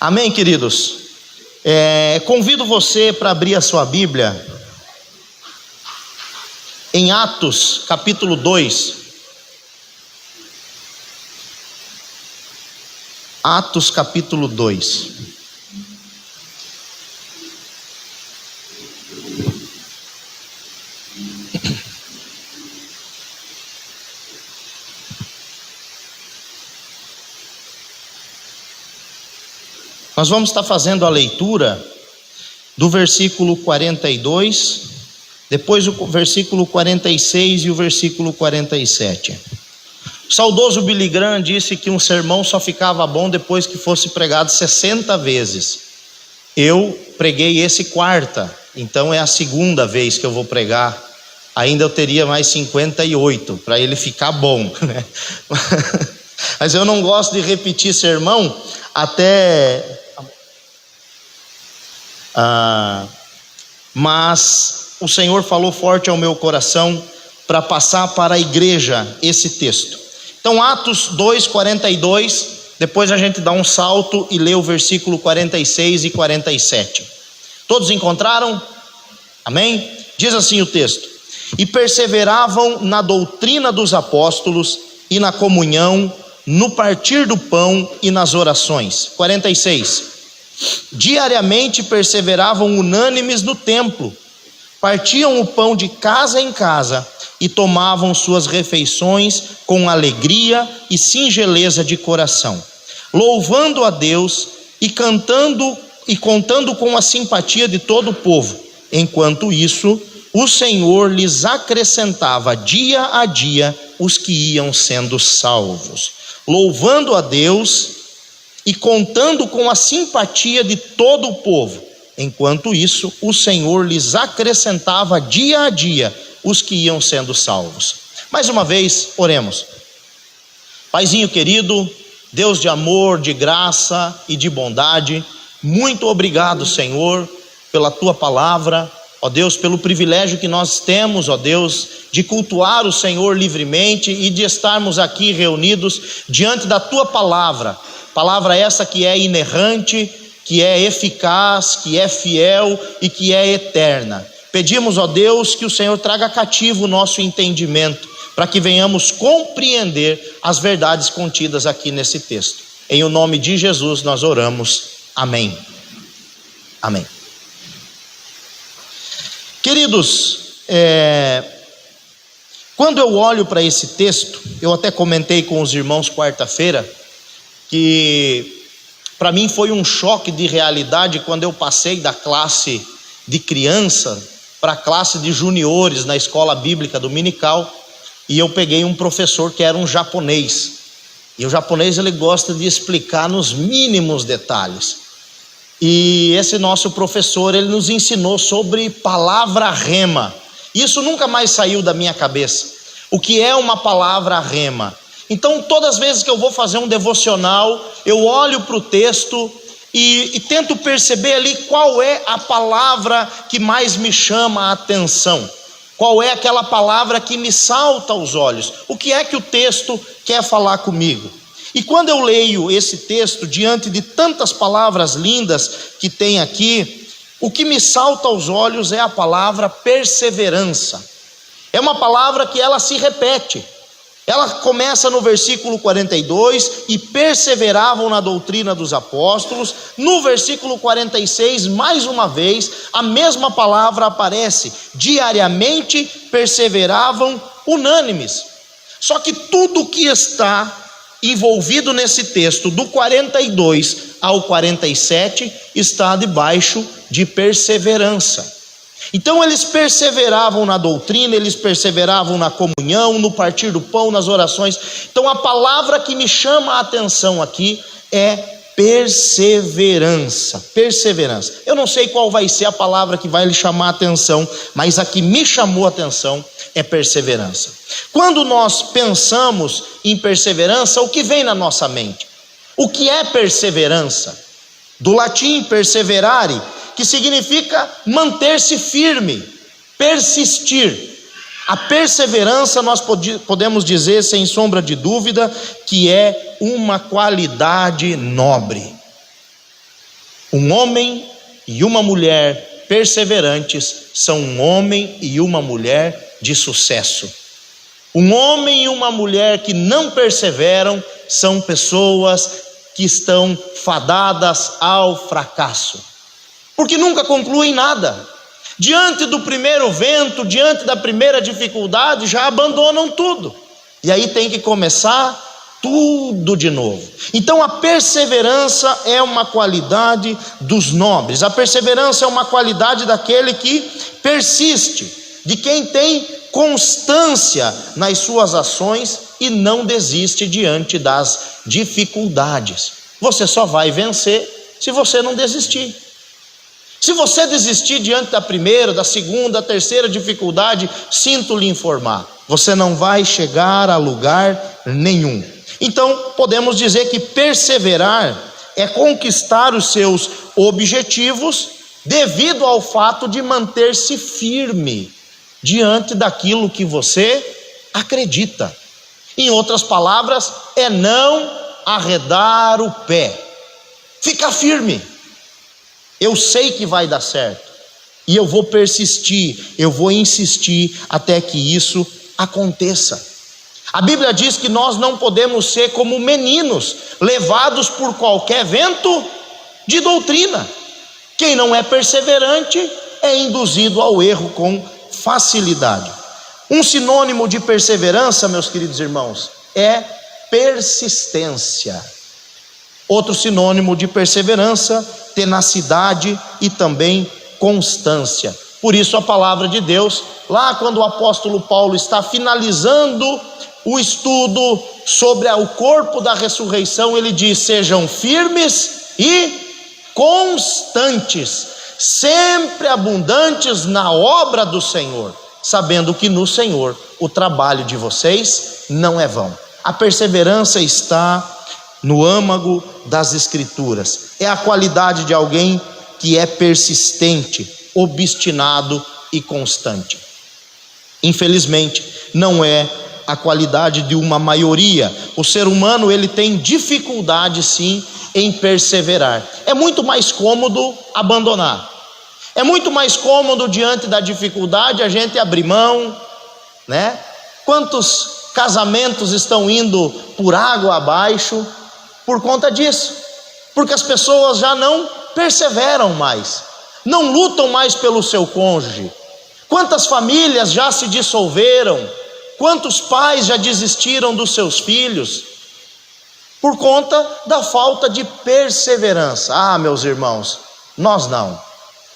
Amém, queridos? Convido você para abrir a sua Bíblia em Atos capítulo 2. Atos capítulo 2. Nós vamos estar fazendo a leitura do versículo 42, depois o versículo 46 e o versículo 47. O saudoso Billy Graham disse que um sermão só ficava bom depois que fosse pregado 60 vezes. Eu preguei esse quarta, então é a segunda vez que eu vou pregar. Ainda eu teria mais 58 para ele ficar bom, né? Mas eu não gosto de repetir sermão mas o Senhor falou forte ao meu coração para passar para a igreja esse texto. Então Atos 2, 42, depois a gente dá um salto e lê o versículo 46 e 47. Todos encontraram? Amém? Diz assim o texto: e perseveravam na doutrina dos apóstolos e na comunhão, no partir do pão e nas orações. 46. Diariamente perseveravam unânimes no templo, partiam o pão de casa em casa e tomavam suas refeições com alegria e singeleza de coração, louvando a Deus e contando com a simpatia de todo o povo. Enquanto isso, o Senhor lhes acrescentava dia a dia os que iam sendo salvos. Louvando a Deus e contando com a simpatia de todo o povo. Enquanto isso, o Senhor lhes acrescentava dia a dia os que iam sendo salvos. Mais uma vez, oremos. Paizinho querido, Deus de amor, de graça e de bondade, muito obrigado, Senhor, pela tua palavra, ó Deus, pelo privilégio que nós temos, ó Deus, de cultuar o Senhor livremente e de estarmos aqui reunidos diante da tua palavra essa que é inerrante, que é eficaz, que é fiel e que é eterna. Pedimos, ó Deus, que o Senhor traga cativo o nosso entendimento, para que venhamos compreender as verdades contidas aqui nesse texto. Em o nome de Jesus nós oramos. Amém. Amém. Queridos, quando eu olho para esse texto, eu até comentei com os irmãos quarta-feira, que para mim foi um choque de realidade quando eu passei da classe de criança para a classe de juniores na escola bíblica dominical, e eu peguei um professor que era um japonês, e o japonês ele gosta de explicar nos mínimos detalhes, e esse nosso professor ele nos ensinou sobre palavra rema. Isso nunca mais saiu da minha cabeça. O que é uma palavra rema? Então, todas as vezes que eu vou fazer um devocional, eu olho para o texto e tento perceber ali qual é a palavra que mais me chama a atenção, qual é aquela palavra que me salta aos olhos, o que é que o texto quer falar comigo. E quando eu leio esse texto, diante de tantas palavras lindas que tem aqui, o que me salta aos olhos é a palavra perseverança. É uma palavra que ela se repete. Ela começa no versículo 42, e perseveravam na doutrina dos apóstolos. No versículo 46, mais uma vez, a mesma palavra aparece: diariamente perseveravam unânimes. Só que tudo que está envolvido nesse texto, do 42 ao 47, está debaixo de perseverança. Então eles perseveravam na doutrina, eles perseveravam na comunhão, no partir do pão, nas orações. Então a palavra que me chama a atenção aqui é perseverança. Perseverança. Eu não sei qual vai ser a palavra que vai lhe chamar a atenção, mas a que me chamou a atenção é perseverança. Quando nós pensamos em perseverança, o que vem na nossa mente? O que é perseverança? Do latim perseverare, que significa manter-se firme, persistir. A perseverança nós podemos dizer sem sombra de dúvida que é uma qualidade nobre. Um homem e uma mulher perseverantes são um homem e uma mulher de sucesso. Um homem e uma mulher que não perseveram são pessoas que estão fadadas ao fracasso, porque nunca concluem nada. Diante do primeiro vento, diante da primeira dificuldade, já abandonam tudo, e aí tem que começar tudo de novo. Então a perseverança é uma qualidade dos nobres, a perseverança é uma qualidade daquele que persiste, de quem tem constância nas suas ações e não desiste diante das dificuldades. Você só vai vencer se você não desistir. Se você desistir diante da primeira, da segunda, da terceira dificuldade, sinto lhe informar, você não vai chegar a lugar nenhum. Então podemos dizer que perseverar é conquistar os seus objetivos devido ao fato de manter-se firme diante daquilo que você acredita. Em outras palavras, é não arredar o pé, ficar firme. Eu sei que vai dar certo, e eu vou persistir, eu vou insistir até que isso aconteça. A Bíblia diz que nós não podemos ser como meninos, levados por qualquer vento de doutrina. Quem não é perseverante é induzido ao erro com facilidade. Um sinônimo de perseverança, meus queridos irmãos, é persistência. Outro sinônimo de perseverança, tenacidade e também constância. Por isso a palavra de Deus, lá quando o apóstolo Paulo está finalizando o estudo sobre o corpo da ressurreição, ele diz: sejam firmes e constantes, sempre abundantes na obra do Senhor, sabendo que no Senhor o trabalho de vocês não é vão. A perseverança está no âmago das Escrituras. É a qualidade de alguém que é persistente, obstinado e constante. Infelizmente, não é a qualidade de uma maioria. O ser humano, ele tem dificuldade sim em perseverar. É muito mais cômodo abandonar. É muito mais cômodo diante da dificuldade a gente abrir mão, né? Quantos casamentos estão indo por água abaixo por conta disso? Porque as pessoas já não perseveram mais, não lutam mais pelo seu cônjuge. Quantas famílias já se dissolveram? Quantos pais já desistiram dos seus filhos por conta da falta de perseverança? Ah, meus irmãos, nós não.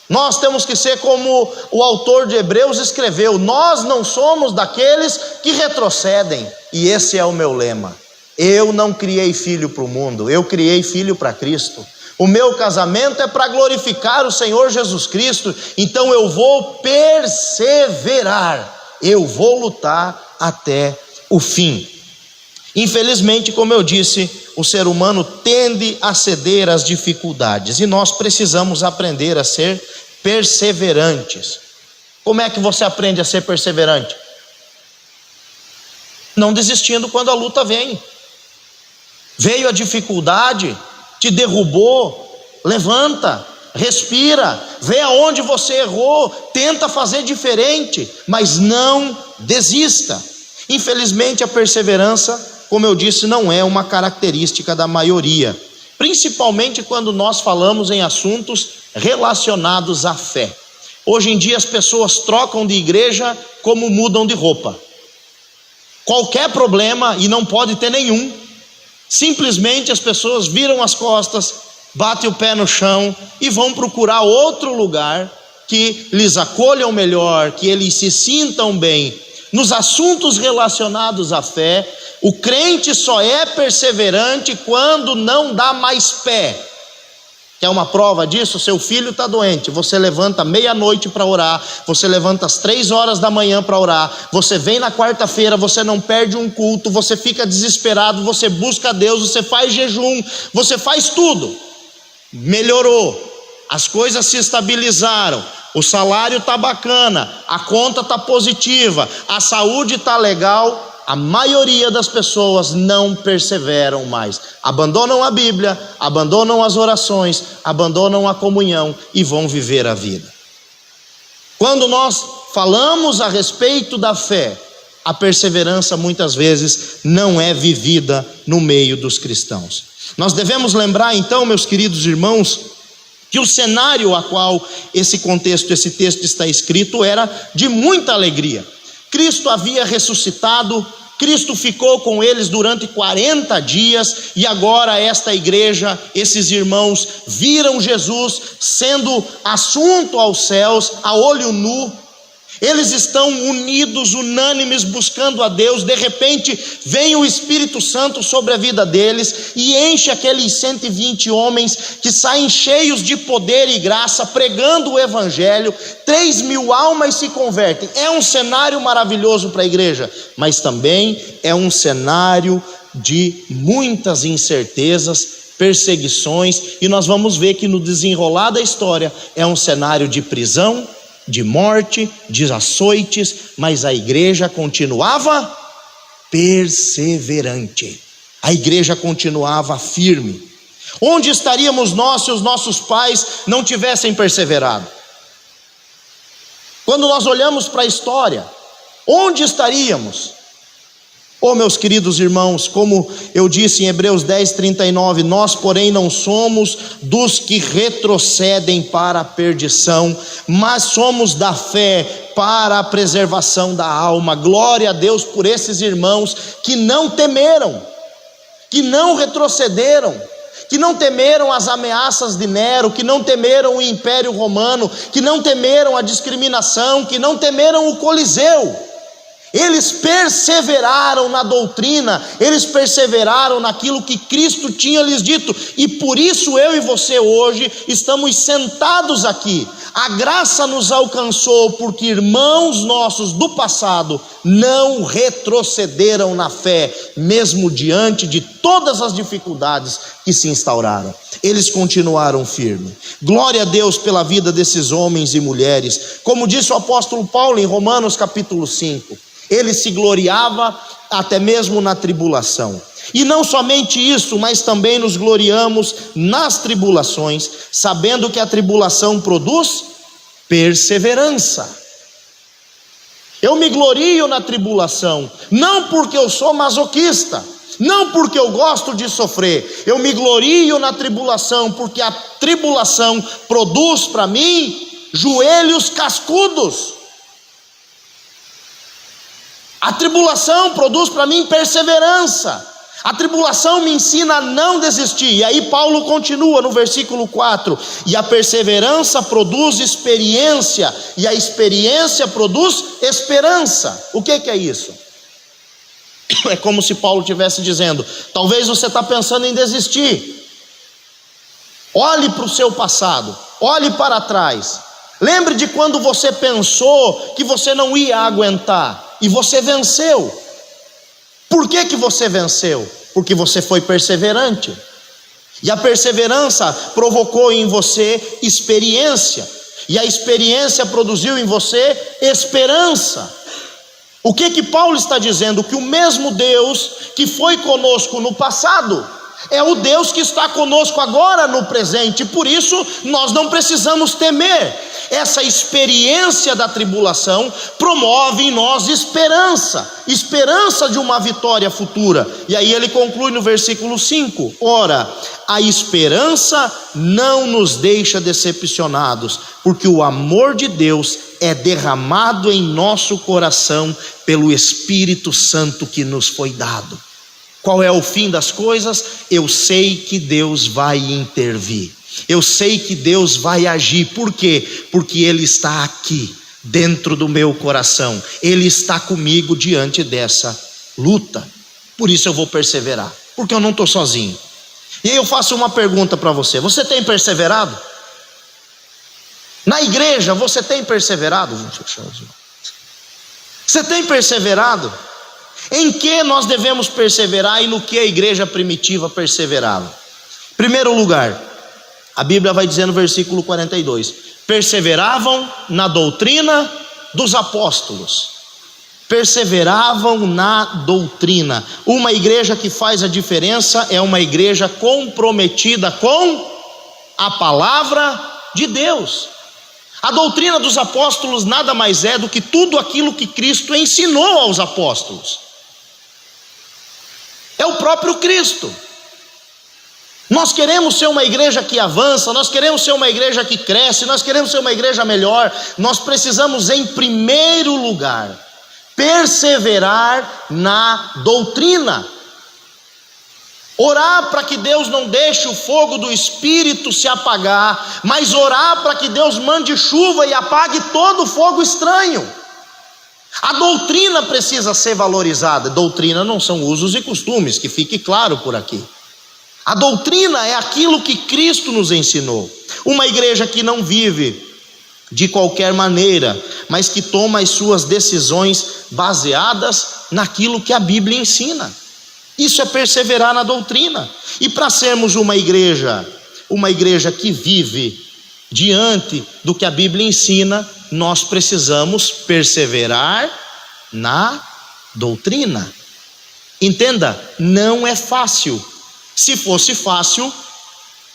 Nós temos que ser como o autor de Hebreus escreveu: nós não somos daqueles que retrocedem. E esse é o meu lema. Eu não criei filho para o mundo, eu criei filho para Cristo. O meu casamento é para glorificar o Senhor Jesus Cristo. Então eu vou perseverar, eu vou lutar até o fim. Infelizmente, como eu disse, o ser humano tende a ceder às dificuldades, e nós precisamos aprender a ser perseverantes. Como é que você aprende a ser perseverante? Não desistindo quando a luta vem. Veio a dificuldade, te derrubou, levanta, respira, vê aonde você errou, tenta fazer diferente, mas não desista. Infelizmente, a perseverança, como eu disse, não é uma característica da maioria, principalmente quando nós falamos em assuntos relacionados à fé. Hoje em dia as pessoas trocam de igreja como mudam de roupa. Qualquer problema, e não pode ter nenhum, simplesmente as pessoas viram as costas, batem o pé no chão e vão procurar outro lugar que lhes acolham melhor, que eles se sintam bem. Nos assuntos relacionados à fé, o crente só é perseverante quando não dá mais pé. Quer uma prova disso? Seu filho está doente, você levanta meia-noite para orar, você levanta às 3 horas da manhã para orar, você vem na quarta-feira, você não perde um culto, você fica desesperado, você busca Deus, você faz jejum, você faz tudo. Melhorou, as coisas se estabilizaram, o salário está bacana, a conta está positiva, a saúde está legal. a maioria das pessoas não perseveram mais. Abandonam a Bíblia, abandonam as orações, abandonam a comunhão e vão viver a vida. Quando nós falamos a respeito da fé, a perseverança muitas vezes não é vivida no meio dos cristãos. Nós devemos lembrar então, meus queridos irmãos, que o cenário a qual esse texto está escrito era de muita alegria. Cristo havia ressuscitado, Cristo ficou com eles durante 40 dias e agora esta igreja, esses irmãos viram Jesus sendo assunto aos céus a olho nu. Eles estão unidos, unânimes, buscando a Deus. De repente vem o Espírito Santo sobre a vida deles e enche aqueles 120 homens que saem cheios de poder e graça, pregando o Evangelho. 3.000 almas se convertem. É um cenário maravilhoso para a igreja, mas também é um cenário de muitas incertezas, perseguições, e nós vamos ver que no desenrolar da história é um cenário de prisão, de morte, de açoites, mas a igreja continuava perseverante, a igreja continuava firme. Onde estaríamos nós se os nossos pais não tivessem perseverado? Quando nós olhamos para a história, onde estaríamos? Oh, meus queridos irmãos, como eu disse em Hebreus 10:39, nós porém não somos dos que retrocedem para a perdição, mas somos da fé para a preservação da alma. Glória a Deus por esses irmãos que não temeram, que não retrocederam, que não temeram as ameaças de Nero, que não temeram o Império Romano, que não temeram a discriminação, que não temeram o Coliseu. Eles perseveraram na doutrina, eles perseveraram naquilo que Cristo tinha lhes dito, e por isso eu e você hoje estamos sentados aqui. A graça nos alcançou porque irmãos nossos do passado não retrocederam na fé, mesmo diante de todas as dificuldades que se instauraram. Eles continuaram firmes. Glória a Deus pela vida desses homens e mulheres. Como disse o apóstolo Paulo em Romanos capítulo 5, ele se gloriava até mesmo na tribulação. E não somente isso, mas também nos gloriamos nas tribulações, sabendo que a tribulação produz perseverança. Eu me glorio na tribulação, não porque eu sou masoquista, não porque eu gosto de sofrer. Eu me glorio na tribulação porque a tribulação produz para mim joelhos cascudos. A tribulação produz para mim perseverança. A tribulação me ensina a não desistir. E aí Paulo continua no versículo 4: e a perseverança produz experiência, e a experiência produz esperança. O que é isso? É como se Paulo estivesse dizendo: talvez você está pensando em desistir. Olhe para o seu passado, olhe para trás. Lembre de quando você pensou que você não ia aguentar e você venceu. Por que você venceu? Porque você foi perseverante. E a perseverança provocou em você experiência, e a experiência produziu em você esperança. O que Paulo está dizendo? Que o mesmo Deus que foi conosco no passado é o Deus que está conosco agora no presente. Por isso nós não precisamos temer. Essa experiência da tribulação promove em nós esperança, esperança de uma vitória futura. E aí ele conclui no versículo 5: ora, a esperança não nos deixa decepcionados, porque o amor de Deus é derramado em nosso coração pelo Espírito Santo que nos foi dado. Qual é o fim das coisas? Eu sei que Deus vai intervir. Eu sei que Deus vai agir. Por quê? Porque Ele está aqui, dentro do meu coração. Ele está comigo diante dessa luta. Por isso eu vou perseverar, porque eu não estou sozinho. E aí eu faço uma pergunta para você: você tem perseverado? Na igreja você tem perseverado? Você tem perseverado? Em que nós devemos perseverar e no que a igreja primitiva perseverava? Em primeiro lugar, a Bíblia vai dizer no versículo 42: perseveravam na doutrina dos apóstolos. perseveravam na doutrina. Uma igreja que faz a diferença é uma igreja comprometida com a palavra de Deus. A doutrina dos apóstolos nada mais é do que tudo aquilo que Cristo ensinou aos apóstolos. É o próprio Cristo. Nós queremos ser uma igreja que avança, nós queremos ser uma igreja que cresce, nós queremos ser uma igreja melhor. Nós precisamos, em primeiro lugar, perseverar na doutrina. Orar para que Deus não deixe o fogo do Espírito se apagar, mas orar para que Deus mande chuva e apague todo o fogo estranho. A doutrina precisa ser valorizada. Doutrina não são usos e costumes, que fique claro por aqui. A doutrina é aquilo que Cristo nos ensinou. Uma igreja que não vive de qualquer maneira, mas que toma as suas decisões baseadas naquilo que a Bíblia ensina. Isso é perseverar na doutrina. E para sermos uma igreja que vive diante do que a Bíblia ensina, nós precisamos perseverar na doutrina. Entenda, não é fácil. Se fosse fácil,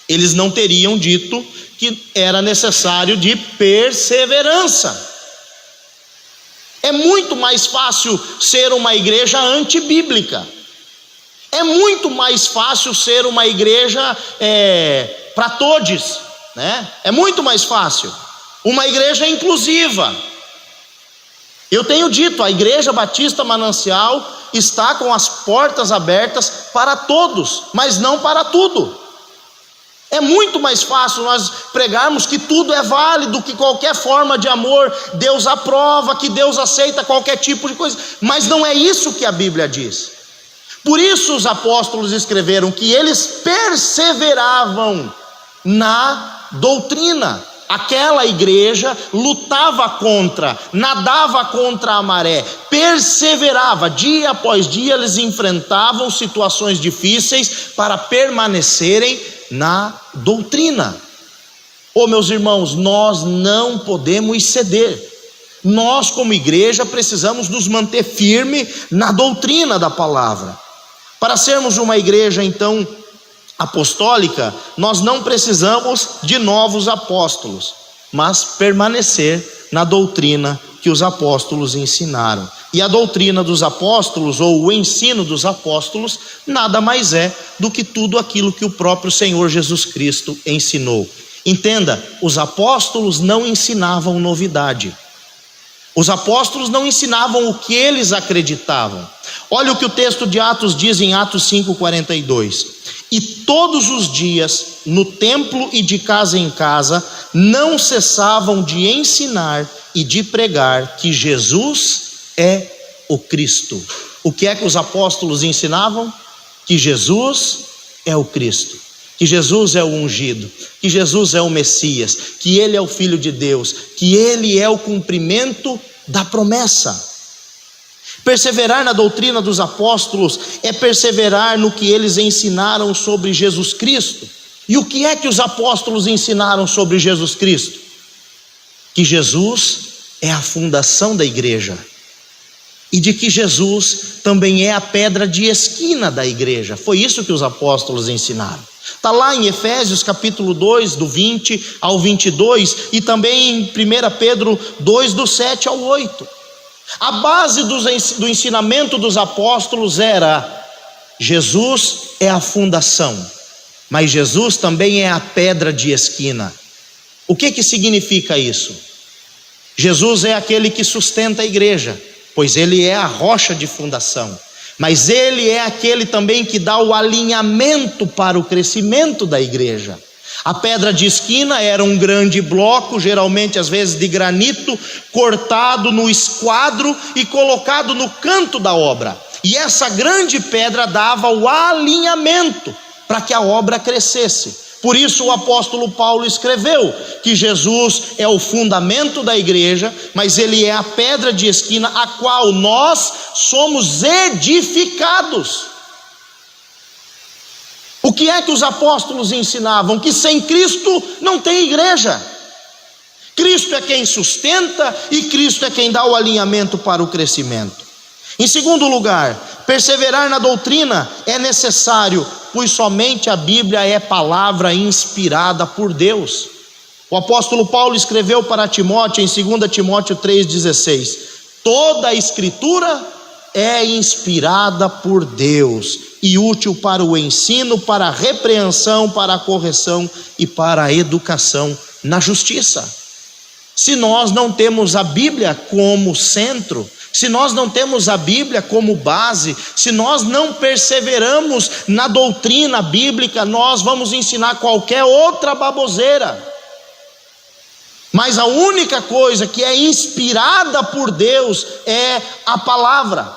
eles não teriam dito que era necessário de perseverança. É muito mais fácil ser uma igreja antibíblica. É muito mais fácil ser uma igreja para todos, né? É muito mais fácil. Uma igreja inclusiva. Eu tenho dito, a Igreja Batista Manancial está com as portas abertas para todos, mas não para tudo. É muito mais fácil nós pregarmos que tudo é válido, que qualquer forma de amor Deus aprova, que Deus aceita qualquer tipo de coisa, mas não é isso que a Bíblia diz. Por isso os apóstolos escreveram que eles perseveravam na doutrina. Aquela igreja nadava contra a maré, perseverava, dia após dia eles enfrentavam situações difíceis para permanecerem na doutrina. Meus irmãos, nós não podemos ceder. Nós como igreja precisamos nos manter firme na doutrina da palavra. Para sermos uma igreja então apostólica, nós não precisamos de novos apóstolos, mas permanecer na doutrina que os apóstolos ensinaram. E a doutrina dos apóstolos, ou o ensino dos apóstolos, nada mais é do que tudo aquilo que o próprio Senhor Jesus Cristo ensinou. Entenda, os apóstolos não ensinavam novidade. Os apóstolos não ensinavam o que eles acreditavam. Olha o que o texto de Atos diz em Atos 5:42. E todos os dias, no templo e de casa em casa, não cessavam de ensinar e de pregar que Jesus é o Cristo. O que é que os apóstolos ensinavam? Que Jesus é o Cristo, que Jesus é o ungido, que Jesus é o Messias, que Ele é o Filho de Deus, que Ele é o cumprimento da promessa. Perseverar na doutrina dos apóstolos é perseverar no que eles ensinaram sobre Jesus Cristo. E o que é que os apóstolos ensinaram sobre Jesus Cristo? Que Jesus é a fundação da igreja, e de que Jesus também é a pedra de esquina da igreja. Foi isso que os apóstolos ensinaram. Está lá em Efésios capítulo 2, do 20 ao 22, e também em 1 Pedro 2, do 7 ao 8. A base do ensinamento dos apóstolos era: Jesus é a fundação, mas Jesus também é a pedra de esquina. O que significa isso? Jesus é aquele que sustenta a igreja, pois Ele é a rocha de fundação, mas Ele é aquele também que dá o alinhamento para o crescimento da igreja. A pedra de esquina era um grande bloco, geralmente às vezes de granito, cortado no esquadro e colocado no canto da obra. E essa grande pedra dava o alinhamento para que a obra crescesse. Por isso o apóstolo Paulo escreveu que Jesus é o fundamento da igreja, mas Ele é a pedra de esquina a qual nós somos edificados. O que é que os apóstolos ensinavam? Que sem Cristo não tem igreja. Cristo é quem sustenta e Cristo é quem dá o alinhamento para o crescimento. Em segundo lugar, perseverar na doutrina é necessário, pois somente a Bíblia é palavra inspirada por Deus. O apóstolo Paulo escreveu para Timóteo em 2 Timóteo 3,16: toda a escritura é inspirada por Deus e útil para o ensino, para a repreensão, para a correção e para a educação na justiça. Se nós não temos a Bíblia como centro, se nós não temos a Bíblia como base, se nós não perseveramos na doutrina bíblica, nós vamos ensinar qualquer outra baboseira. Mas a única coisa que é inspirada por Deus é a palavra,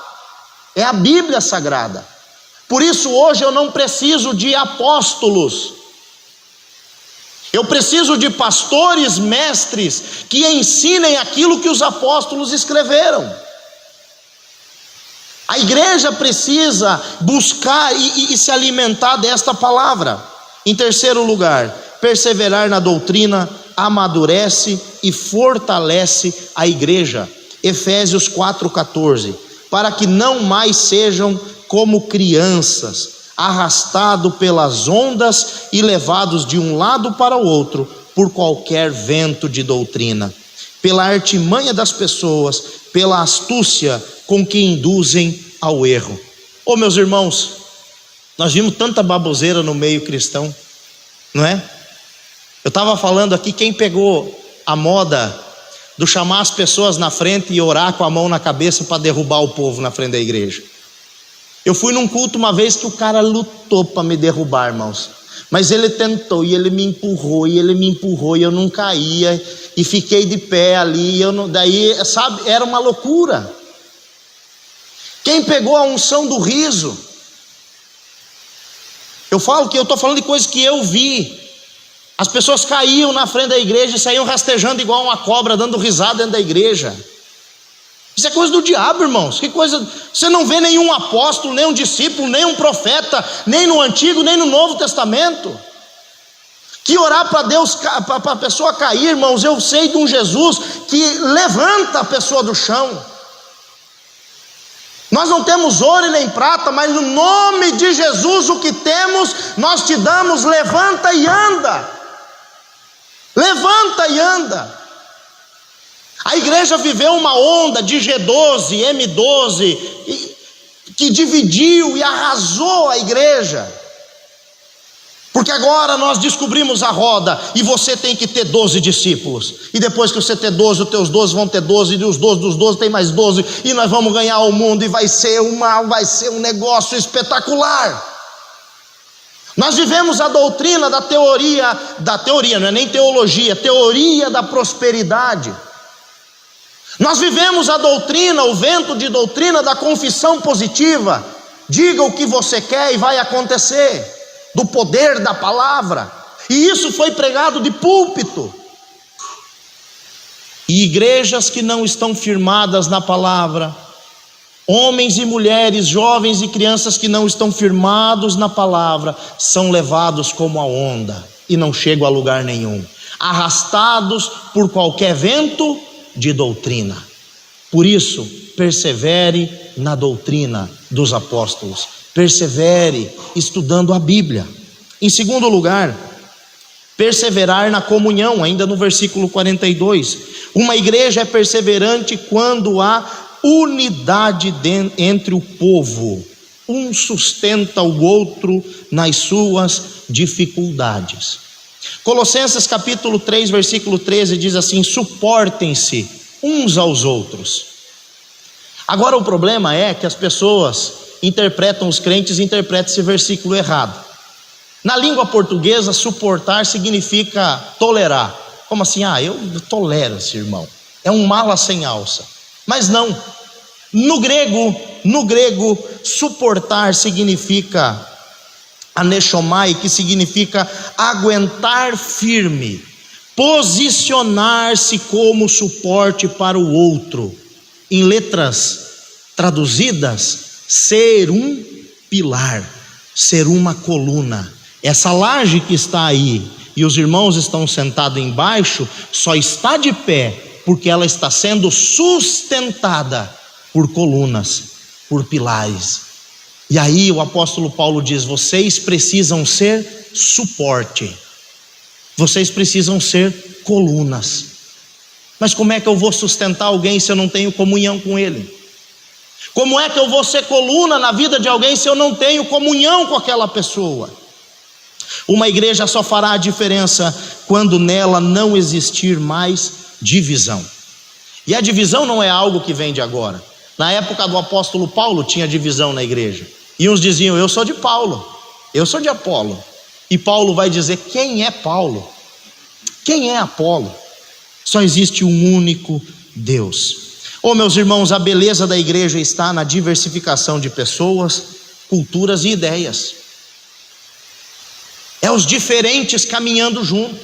é a Bíblia Sagrada. Por isso hoje eu não preciso de apóstolos, eu preciso de pastores, mestres, que ensinem aquilo que os apóstolos escreveram. A igreja precisa buscar e se alimentar desta palavra. Em terceiro lugar, perseverar na doutrina amadurece e fortalece a igreja. Efésios 4,14: para que não mais sejam como crianças, arrastados pelas ondas e levados de um lado para o outro por qualquer vento de doutrina, pela artimanha das pessoas, pela astúcia com que induzem ao erro. Ô meus irmãos, nós vimos tanta baboseira no meio cristão, não é? Eu estava falando aqui, quem pegou a moda do chamar as pessoas na frente e orar com a mão na cabeça para derrubar o povo na frente da igreja. Eu fui num culto uma vez que o cara lutou para me derrubar, irmãos, mas ele tentou e ele me empurrou e eu não caía e fiquei de pé ali, daí, sabe, era uma loucura. Quem pegou a unção do riso? Eu falo que eu estou falando de coisas que eu vi. As pessoas caíam na frente da igreja e saíam rastejando igual uma cobra, dando risada dentro da igreja. Isso é coisa do diabo, irmãos. Que coisa? Você não vê nenhum apóstolo, nem um discípulo, nem um profeta, nem no Antigo, nem no Novo Testamento, que orar para Deus, para a pessoa cair, irmãos. Eu sei de um Jesus que levanta a pessoa do chão. Nós não temos ouro e nem prata, mas no nome de Jesus o que temos, nós te damos. Levanta e anda. Levanta e anda. A igreja viveu uma onda de G12, M12, que dividiu e arrasou a igreja. Porque agora nós descobrimos a roda, e você tem que ter 12 discípulos, e depois que você ter 12, os teus 12 vão ter 12, e os 12 dos 12 tem mais 12, e nós vamos ganhar o mundo, e vai ser um negócio espetacular. Nós vivemos a doutrina da teoria, não é nem teologia, teoria da prosperidade. Nós vivemos a doutrina, o vento de doutrina da confissão positiva. Diga o que você quer e vai acontecer, do poder da palavra. E isso foi pregado de púlpito. E igrejas que não estão firmadas na palavra, homens e mulheres, jovens e crianças que não estão firmados na palavra, são levados como a onda e não chegam a lugar nenhum, arrastados por qualquer vento de doutrina. Por isso, persevere na doutrina dos apóstolos, persevere estudando a Bíblia. Em segundo lugar, perseverar na comunhão, ainda no versículo 42. Uma igreja é perseverante quando há unidade entre o povo, um sustenta o outro nas suas dificuldades. Colossenses capítulo 3, versículo 13 diz assim: suportem-se uns aos outros. Agora o problema é que as pessoas interpretam, os crentes interpretam esse versículo errado. Na língua portuguesa, suportar significa tolerar. Como assim? Eu tolero esse irmão, é um mala sem alça. Mas não, no grego suportar significa aneshomai, que significa aguentar firme, posicionar-se como suporte para o outro. Em letras traduzidas, ser um pilar, ser uma coluna. Essa laje que está aí e os irmãos estão sentados embaixo, só está de pé porque ela está sendo sustentada por colunas. por pilares. E aí o apóstolo Paulo diz: vocês precisam ser suporte, vocês precisam ser colunas. Mas como é que eu vou sustentar alguém se eu não tenho comunhão com ele? Como é que eu vou ser coluna na vida de alguém se eu não tenho comunhão com aquela pessoa? Uma igreja só fará a diferença quando nela não existir mais divisão. E a divisão não é algo que vem de agora. Na época do apóstolo Paulo tinha divisão na igreja. E uns diziam: eu sou de Paulo, eu sou de Apolo. E Paulo vai dizer: quem é Paulo? Quem é Apolo? Só existe um único Deus. Oh, meus irmãos, a beleza da igreja está na diversificação de pessoas, culturas e ideias. É os diferentes caminhando junto,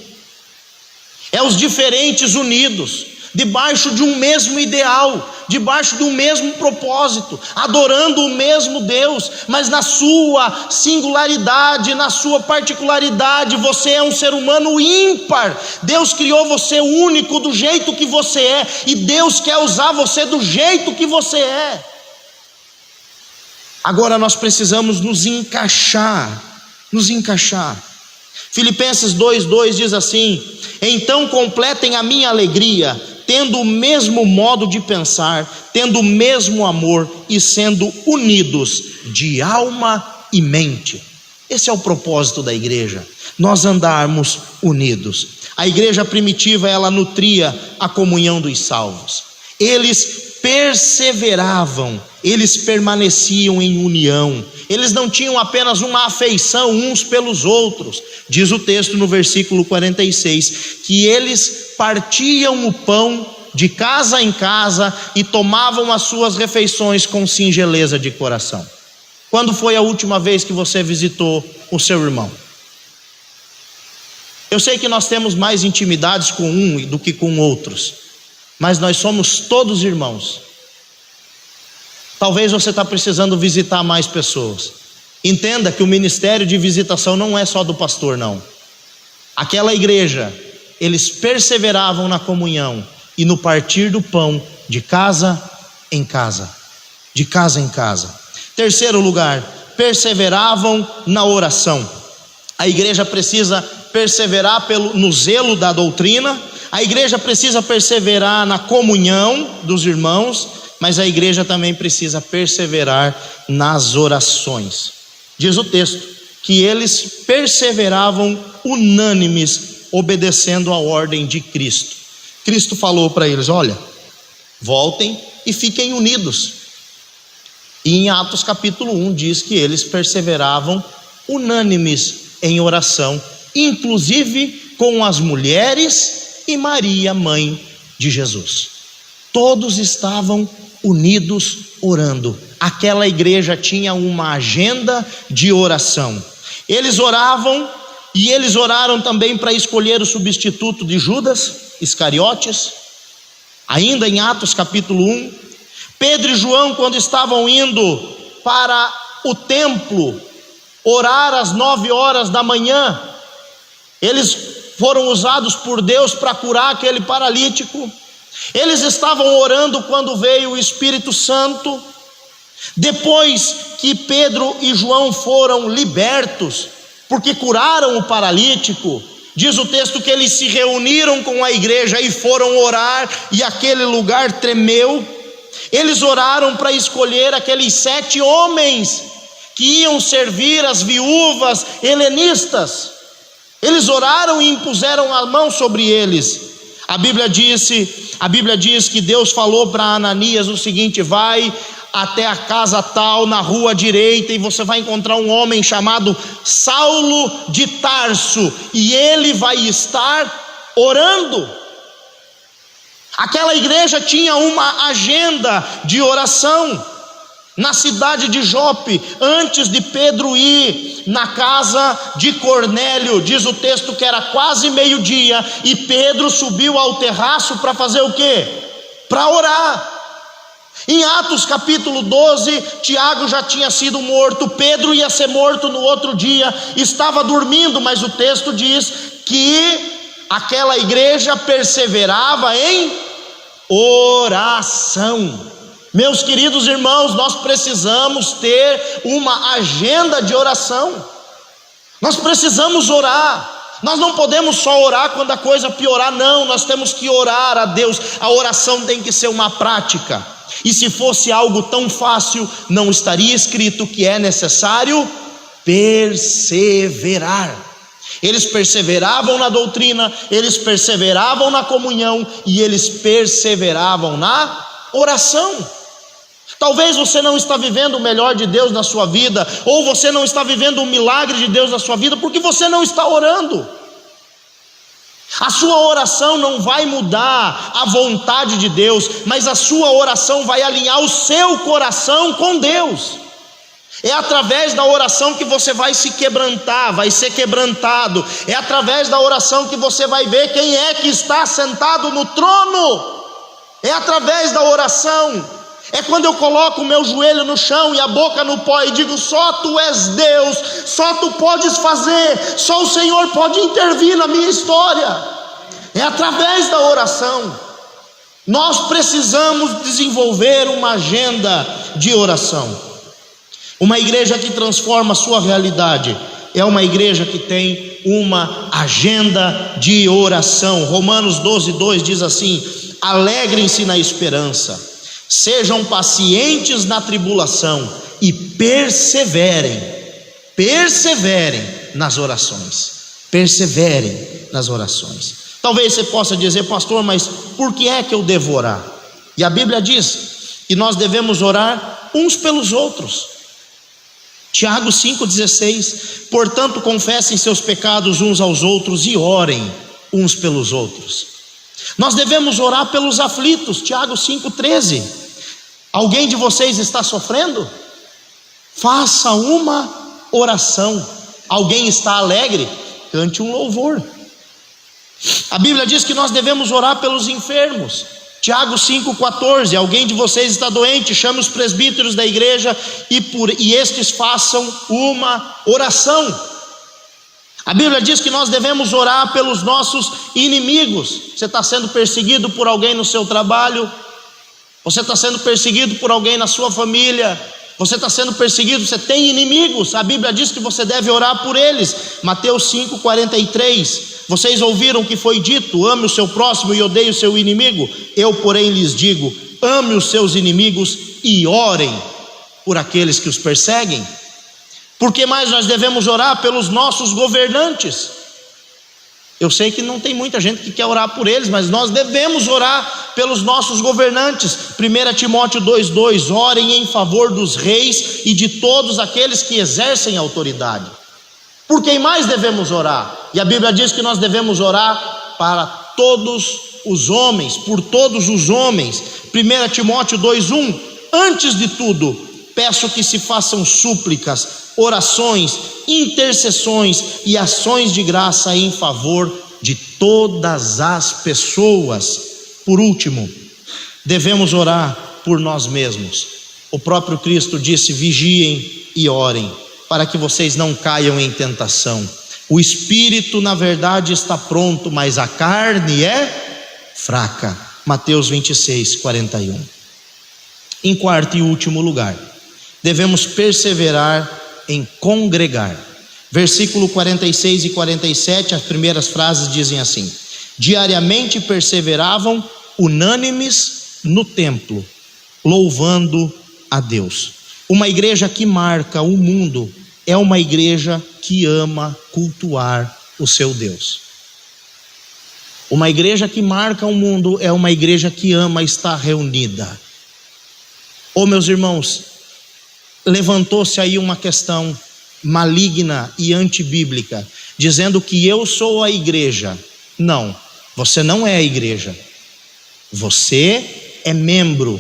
é os diferentes unidos, debaixo de um mesmo ideal, debaixo de um mesmo propósito, adorando o mesmo Deus, mas na sua singularidade, na sua particularidade. Você é um ser humano ímpar. Deus criou você único do jeito que você é, e Deus quer usar você do jeito que você é. Agora nós precisamos nos encaixar. Filipenses 2:2 diz assim: então completem a minha alegria, tendo o mesmo modo de pensar, tendo o mesmo amor e sendo unidos de alma e mente. Esse é o propósito da igreja, nós andarmos unidos. A igreja primitiva, ela nutria a comunhão dos salvos. Eles perseveravam, eles permaneciam em união, eles não tinham apenas uma afeição uns pelos outros. Diz o texto no versículo 46, que eles partiam o pão de casa em casa e tomavam as suas refeições com singeleza de coração. Quando foi a última vez que você visitou o seu irmão? Eu sei que nós temos mais intimidades com um do que com outros, mas nós somos todos irmãos. Talvez você está precisando visitar mais pessoas. Entenda que o ministério de visitação não é só do pastor, não. Aquela igreja, eles perseveravam na comunhão e no partir do pão de casa em casa, de casa em casa. Terceiro lugar, perseveravam na oração. A igreja precisa perseverar no zelo da doutrina, a igreja precisa perseverar na comunhão dos irmãos, mas a igreja também precisa perseverar nas orações. Diz o texto que eles perseveravam unânimes, obedecendo a ordem de Cristo. Cristo falou para eles: olha, voltem e fiquem unidos. E em Atos capítulo 1 diz que eles perseveravam unânimes em oração, inclusive com as mulheres e Maria, mãe de Jesus. Todos estavam unidos orando. Aquela igreja tinha uma agenda de oração. Eles oravam, e eles oraram também para escolher o substituto de Judas Iscariotes. Ainda em Atos capítulo 1, Pedro e João, quando estavam indo para o templo orar às 9 horas da manhã, eles foram usados por Deus para curar aquele paralítico. Eles estavam orando quando veio o Espírito Santo. Depois que Pedro e João foram libertos, porque curaram o paralítico, diz o texto que eles se reuniram com a igreja e foram orar, e aquele lugar tremeu. Eles oraram para escolher aqueles 7 homens que iam servir as viúvas helenistas. Eles oraram e impuseram a mão sobre eles. A Bíblia diz que Deus falou para Ananias o seguinte: vai até a casa tal, na rua direita, e você vai encontrar um homem chamado Saulo de Tarso, e ele vai estar orando. Aquela igreja tinha uma agenda de oração. Na cidade de Jope, antes de Pedro ir na casa de Cornélio, diz o texto que era quase meio-dia, e Pedro subiu ao terraço para fazer o quê? Para orar. Em Atos capítulo 12, Tiago já tinha sido morto, Pedro ia ser morto no outro dia, estava dormindo, mas o texto diz que aquela igreja perseverava em oração. Meus queridos irmãos, nós precisamos ter uma agenda de oração. Nós precisamos orar. Nós não podemos só orar quando a coisa piorar, não. Nós temos que orar a Deus. A oração tem que ser uma prática. E se fosse algo tão fácil, não estaria escrito que é necessário perseverar. Eles perseveravam na doutrina, eles perseveravam na comunhão e eles perseveravam na oração. Talvez você não está vivendo o melhor de Deus na sua vida, ou você não está vivendo o milagre de Deus na sua vida, porque você não está orando. A sua oração não vai mudar a vontade de Deus, mas a sua oração vai alinhar o seu coração com Deus. É através da oração que você vai se quebrantar, vai ser quebrantado. É através da oração que você vai ver quem é que está sentado no trono. É através da oração. É quando eu coloco o meu joelho no chão e a boca no pó e digo: só tu és Deus, só tu podes fazer, só o Senhor pode intervir na minha história. É através da oração. Nós precisamos desenvolver uma agenda de oração. Uma igreja que transforma a sua realidade é uma igreja que tem uma agenda de oração. Romanos 12:2 diz assim: alegrem-se na esperança, sejam pacientes na tribulação e perseverem nas orações. Perseverem nas orações. Talvez você possa dizer: pastor, mas por que é que eu devo orar? E a Bíblia diz que nós devemos orar uns pelos outros. Tiago 5,16: portanto confessem seus pecados uns aos outros e orem uns pelos outros. Nós devemos orar pelos aflitos. Tiago 5,13: alguém de vocês está sofrendo? Faça uma oração. Alguém está alegre? Cante um louvor. A Bíblia diz que nós devemos orar pelos enfermos. Tiago 5,14: alguém de vocês está doente, chame os presbíteros da igreja e estes façam uma oração. A Bíblia diz que nós devemos orar pelos nossos inimigos. Você está sendo perseguido por alguém no seu trabalho, você está sendo perseguido por alguém na sua família, você está sendo perseguido, você tem inimigos. A Bíblia diz que você deve orar por eles. Mateus 5,43: vocês ouviram que foi dito: ame o seu próximo e odeie o seu inimigo. Eu, porém, lhes digo: ame os seus inimigos e orem por aqueles que os perseguem. Por que mais nós devemos orar pelos nossos governantes? Eu sei que não tem muita gente que quer orar por eles, mas nós devemos orar pelos nossos governantes. 1 Timóteo 2,2: orem em favor dos reis e de todos aqueles que exercem autoridade. Por quem mais devemos orar? E a Bíblia diz que nós devemos orar para todos os homens, por todos os homens. 1 Timóteo 2,1: antes de tudo, peço que se façam súplicas, orações, intercessões e ações de graça em favor de todas as pessoas. Por último, devemos orar por nós mesmos. O próprio Cristo disse: vigiem e orem, para que vocês não caiam em tentação. O espírito, na verdade, está pronto, mas a carne é fraca. Mateus 26:41. Em quarto e último lugar, devemos perseverar em congregar. Versículo 46 e 47, as primeiras frases dizem assim: diariamente perseveravam unânimes no templo, louvando a Deus. Uma igreja que marca o mundo é uma igreja que ama cultuar o seu Deus. Uma igreja que marca o mundo é uma igreja que ama estar reunida. Oh, meus irmãos, levantou-se aí uma questão maligna e antibíblica, dizendo que eu sou a igreja. Não, você não é a igreja. Você é membro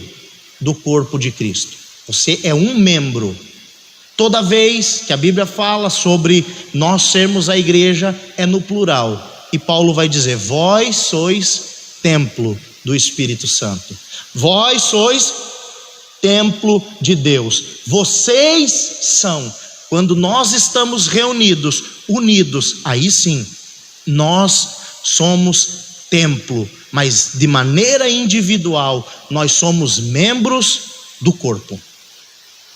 do corpo de Cristo. Você é um membro. Toda vez que a Bíblia fala sobre nós sermos a igreja, é no plural. E Paulo vai dizer: vós sois templo do Espírito Santo. Vós sois templo de Deus. Vocês são. Quando nós estamos reunidos, unidos, aí sim, nós somos templo. Mas de maneira individual, nós somos membros do corpo.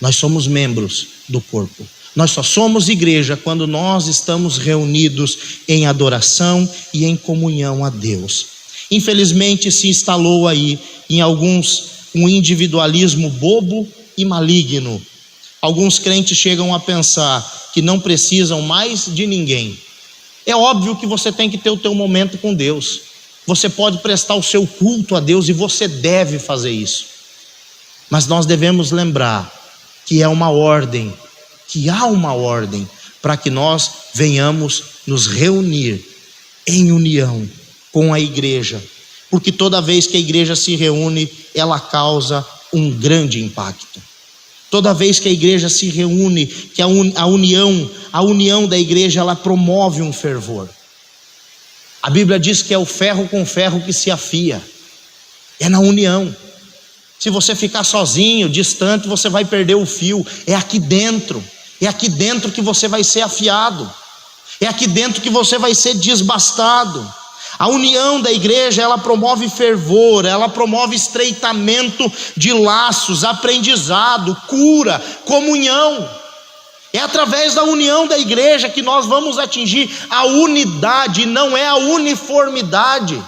Nós somos membros do corpo. Nós só somos igreja quando nós estamos reunidos em adoração e em comunhão a Deus. Infelizmente se instalou aí em alguns um individualismo bobo e maligno. Alguns crentes chegam a pensar que não precisam mais de ninguém. É óbvio que você tem que ter o teu momento com Deus. Você pode prestar o seu culto a Deus e você deve fazer isso. Mas nós devemos lembrar que é uma ordem, que há uma ordem para que nós venhamos nos reunir em união com a igreja. Porque toda vez que a igreja se reúne, ela causa um grande impacto. Toda vez que a igreja se reúne, que a união da igreja, ela promove um fervor. A Bíblia diz que é o ferro com ferro que se afia. É na união. Se você ficar sozinho, distante, você vai perder o fio. É aqui dentro que você vai ser afiado. É aqui dentro que você vai ser desbastado. A união da igreja, ela promove fervor, ela promove estreitamento de laços, aprendizado, cura, comunhão. É através da união da igreja que nós vamos atingir a unidade, não é a uniformidade.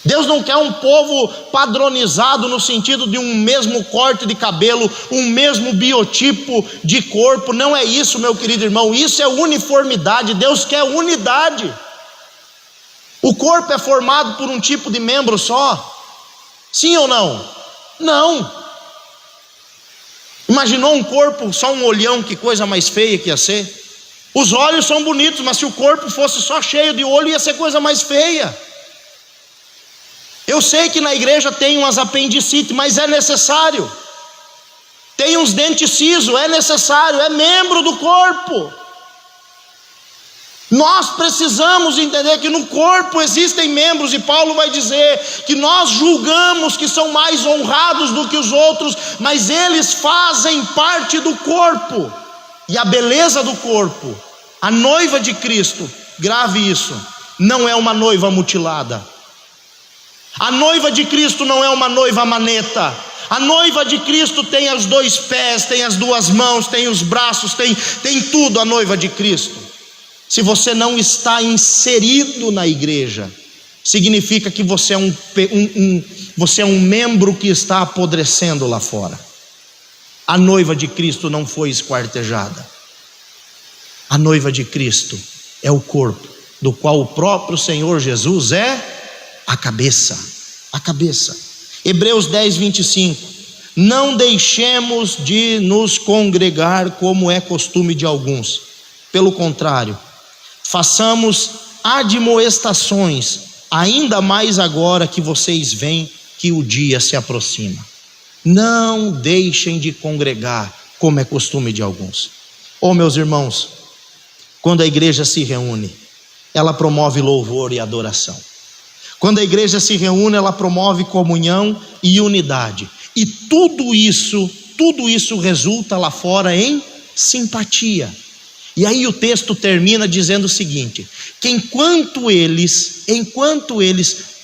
Deus não quer um povo padronizado no sentido de um mesmo corte de cabelo, um mesmo biotipo de corpo. Não é isso, meu querido irmão, isso é uniformidade. Deus quer unidade. O corpo é formado por um tipo de membro só? Sim ou não? Não. Imaginou um corpo, só um olhão, que coisa mais feia que ia ser? Os olhos são bonitos, mas se o corpo fosse só cheio de olho, ia ser coisa mais feia. Eu sei que na igreja tem umas apendicites, mas é necessário. Tem uns dentes cisos, é necessário, é membro do corpo. Nós precisamos entender que no corpo existem membros, e Paulo vai dizer que nós julgamos que são mais honrados do que os outros, mas eles fazem parte do corpo. E a beleza do corpo, a noiva de Cristo, grave isso, não é uma noiva mutilada. A noiva de Cristo não é uma noiva maneta. A noiva de Cristo tem os 2 pés, tem as 2 mãos, tem os braços, tem tudo a noiva de Cristo. Se você não está inserido na igreja, significa que você é um membro que está apodrecendo lá fora. A noiva de Cristo não foi esquartejada. A noiva de Cristo é o corpo, do qual o próprio Senhor Jesus é a cabeça. A cabeça. Hebreus 10, 25. Não deixemos de nos congregar como é costume de alguns. Pelo contrário, façamos admoestações, ainda mais agora que vocês veem que o dia se aproxima. Não deixem de congregar, como é costume de alguns. Meus irmãos, quando a igreja se reúne, ela promove louvor e adoração. Quando a igreja se reúne, ela promove comunhão e unidade. E tudo isso resulta lá fora em simpatia. E aí o texto termina dizendo o seguinte: que enquanto eles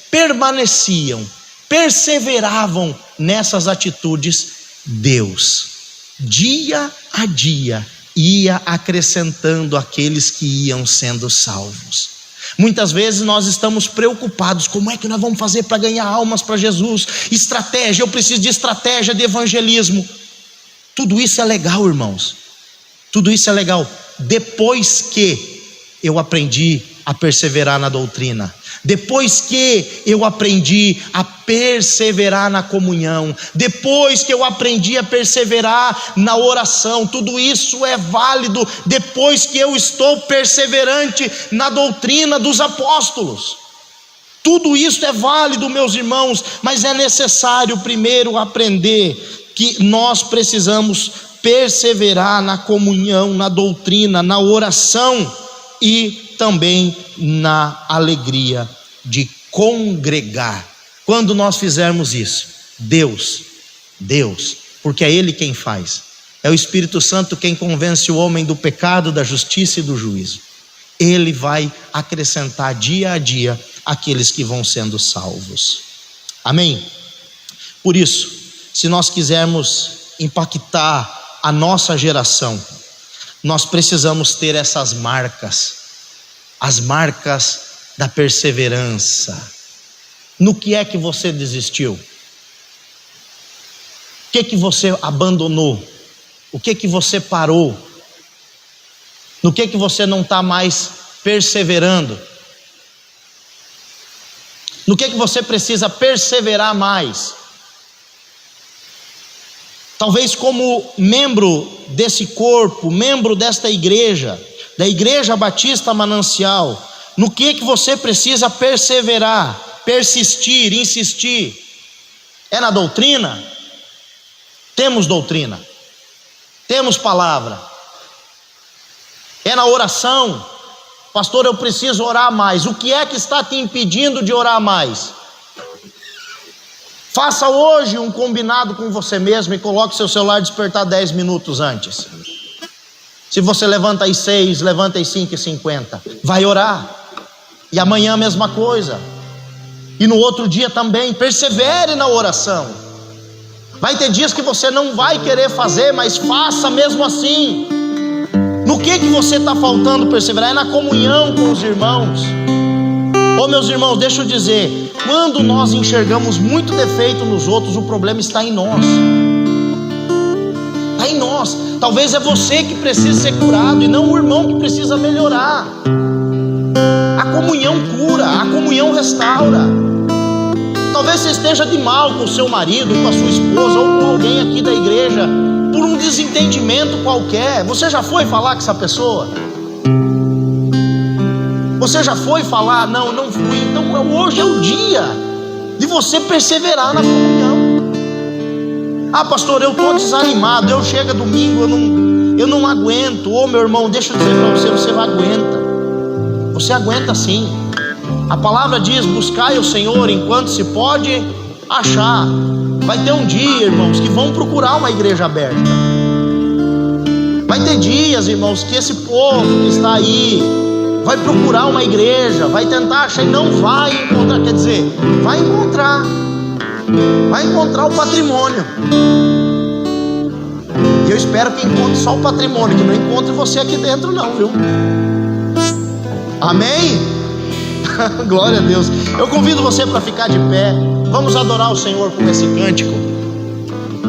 permaneciam, perseveravam nessas atitudes, Deus, dia a dia, ia acrescentando aqueles que iam sendo salvos. Muitas vezes nós estamos preocupados: como é que nós vamos fazer para ganhar almas para Jesus? Estratégia, eu preciso de estratégia de evangelismo. Tudo isso é legal, irmãos. Tudo isso é legal. Depois que eu aprendi a perseverar na doutrina, depois que eu aprendi a perseverar na comunhão, depois que eu aprendi a perseverar na oração, tudo isso é válido depois que eu estou perseverante na doutrina dos apóstolos. Tudo isso é válido, meus irmãos, mas é necessário primeiro aprender que nós precisamos perseverar na comunhão, na doutrina, na oração e também na alegria de congregar. Quando nós fizermos isso, Deus, porque é Ele quem faz, é o Espírito Santo quem convence o homem do pecado, da justiça e do juízo. Ele vai acrescentar dia a dia aqueles que vão sendo salvos. Amém? Por isso, se nós quisermos impactar a nossa geração, nós precisamos ter essas marcas, as marcas da perseverança. No que é que você desistiu? O que você abandonou? O que você parou? No que você não está mais perseverando? No que você precisa perseverar mais? Talvez como membro desse corpo, membro desta igreja, da Igreja Batista Manancial, no que você precisa perseverar, persistir, insistir? É na doutrina? Temos doutrina, temos palavra. É na oração? Pastor, eu preciso orar mais. O que é que está te impedindo de orar mais? Faça hoje um combinado com você mesmo e coloque seu celular despertar 10 minutos antes. Se você levanta às 6, levanta às 5h50. Vai orar. E amanhã a mesma coisa. E no outro dia também. Persevere na oração. Vai ter dias que você não vai querer fazer, mas faça mesmo assim. No que você está faltando perseverar? É na comunhão com os irmãos. Ô meus irmãos, deixa eu dizer, quando nós enxergamos muito defeito nos outros, o problema está em nós. Está em nós. Talvez é você que precisa ser curado e não o irmão que precisa melhorar. A comunhão cura, a comunhão restaura. Talvez você esteja de mal com o seu marido, com a sua esposa ou com alguém aqui da igreja, por um desentendimento qualquer. Você já foi falar com essa pessoa? Você já foi falar? Não fui. Então hoje é o dia de você perseverar na comunhão. Ah, pastor, eu estou desanimado, eu chego domingo, eu não aguento. Ô meu irmão, deixa eu dizer para você, você aguenta. Você aguenta sim. A palavra diz: buscai o Senhor enquanto se pode achar. Vai ter um dia, irmãos, que vão procurar uma igreja aberta. Vai ter dias, irmãos, que esse povo que está aí vai procurar uma igreja, vai tentar achar e não vai encontrar. Quer dizer, vai encontrar o patrimônio. E eu espero que encontre só o patrimônio, que não encontre você aqui dentro não, viu? Amém? Glória a Deus. Eu convido você para ficar de pé. Vamos adorar o Senhor com esse cântico.